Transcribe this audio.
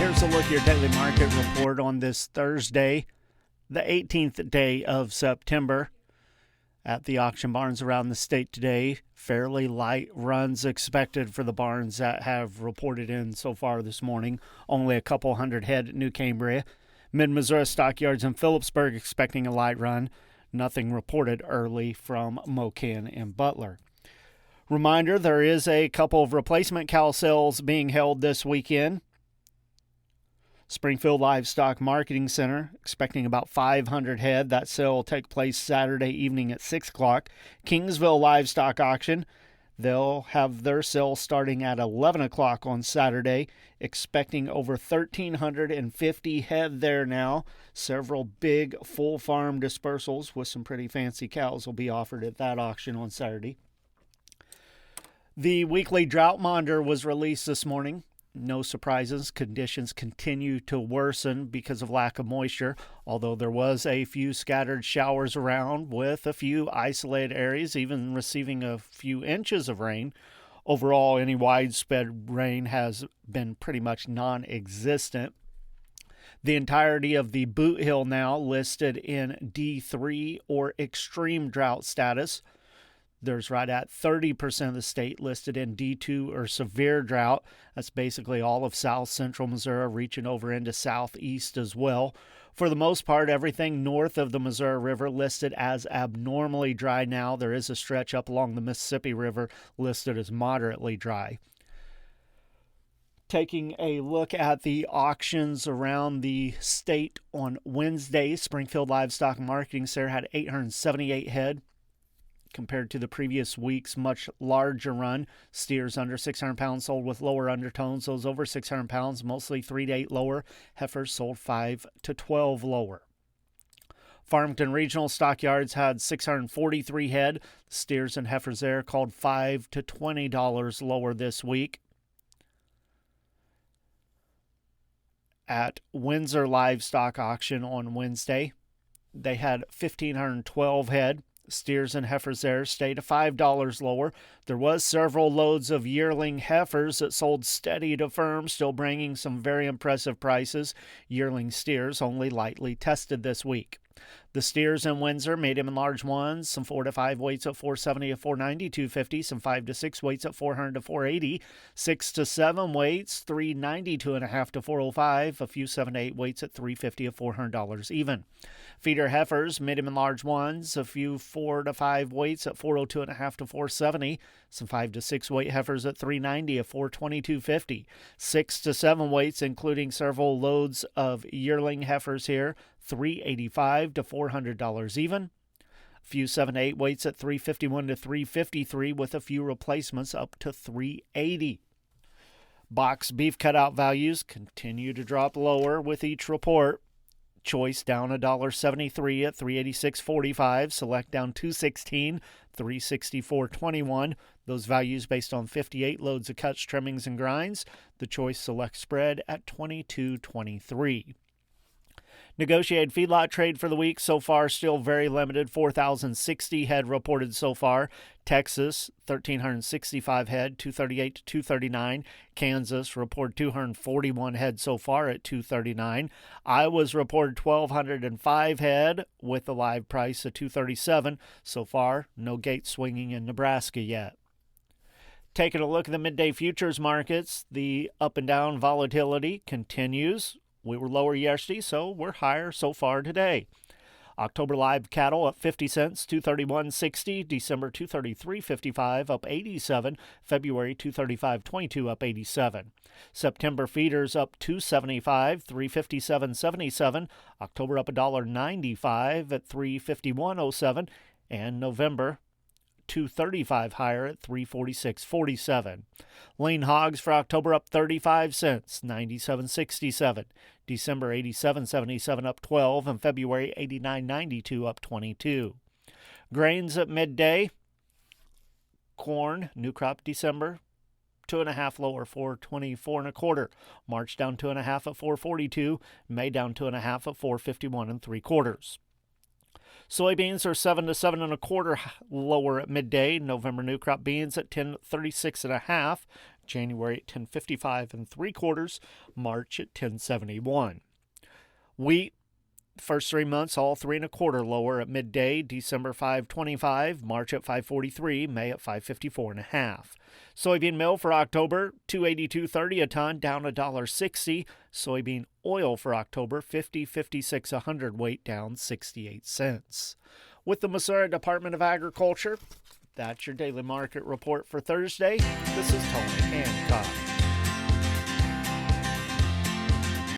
Here's a look at your daily market report on this Thursday, the 18th day of September. At the auction barns around the state today, fairly light runs expected for the barns that have reported in so far this morning. Only a couple hundred head at New Cambria. Mid-Missouri stockyards in Phillipsburg expecting a light run. Nothing reported early from Mocan and Butler. Reminder, there is a couple of replacement cow sales being held this weekend. Springfield Livestock Marketing Center expecting about 500 head. That sale will take place Saturday evening at 6 o'clock. Kingsville Livestock Auction, they'll have their sale starting at 11 o'clock on Saturday. Expecting over 1,350 head there now. Several big full farm dispersals with some pretty fancy cows will be offered at that auction on Saturday. The weekly drought monitor was released this morning. No surprises, conditions continue to worsen because of lack of moisture, although there was a few scattered showers around with a few isolated areas even receiving a few inches of rain. Overall, any widespread rain has been pretty much non-existent. The entirety of the Boot Hill now listed in D3 or extreme drought status. There's right at 30% of the state listed in D2 or severe drought. That's basically all of south central Missouri reaching over into southeast as well. For the most part, everything north of the Missouri River listed as abnormally dry now. There is a stretch up along the Mississippi River listed as moderately dry. Taking a look at the auctions around the state on Wednesday, Springfield Livestock Marketing Center had 878 head. Compared to the previous week's much larger run. Steers under 600 pounds sold with lower undertones. Those over 600 pounds, mostly 3 to 8 lower. Heifers sold 5 to 12 lower. Farmington Regional Stockyards had 643 head. Steers and heifers there called $5 to $20 lower this week. At Windsor Livestock Auction on Wednesday, they had 1,512 head. Steers and heifers there stayed $5 lower. There was several loads of yearling heifers that sold steady to firm, still bringing some very impressive prices. Yearling steers only lightly tested this week. The steers in Windsor, medium and large ones, some 4 to 5 weights at $470 to $490, $250, some 5 to 6 weights at $400 to $480, 6 to 7 weights, $390, 2.5 to $405, a few 7 to 8 weights at $350 to $400 even. Feeder heifers, medium and large ones, a few 4 to 5 weights at $402.5 to $470, some 5 to 6 weight heifers at $390 to $420, $250, 6 to 7 weights, including several loads of yearling heifers here, $385 to $400 even. A few 7 to 8 weights at $351 to $353 with a few replacements up to $380. Box beef cutout values continue to drop lower with each report. Choice down $1.73 at $386.45. Select down $2.16, $364.21. Those values based on 58 loads of cuts, trimmings, and grinds. The Choice Select spread at $22.23. Negotiated feedlot trade for the week so far still very limited. 4,060 head reported so far. Texas, 1,365 head, 238 to 239. Kansas reported 241 head so far at 239. Iowa's reported 1,205 head with a live price of 237. So far, no gate swinging in Nebraska yet. Taking a look at the midday futures markets, the up and down volatility continues. We were lower yesterday, so we're higher so far today. October live cattle up 50 cents, 231.60. December 233.55, up 87. February 235.22, up 87. September feeders up 275, 357.77. October up $1.95 at 351.07, and November 235 higher at 346.47. Lean hogs for October up 35 cents, 97.67. December 87.77 up 12, and February 89.92 up 22. Grains at midday. Corn, new crop December, 2.5 lower, 424 1/4. March down 2.5 at 442. May down 2.5 at 451 3/4. Soybeans are 7 to 7 1/4 lower at midday. November new crop beans at 10.36 1/2. January at 10.55 and 3/4, March at 10.71. Wheat, first 3 months, all 3 1/4 lower at midday. December 5.25, March at 5.43, May at 5.54.5. Soybean meal for October, 282.30 a ton, down $1.60. Soybean oil for October, 50.56 a hundredweight, down 68 cents. With the Missouri Department of Agriculture, that's your daily market report for Thursday. This is Tony Hancock.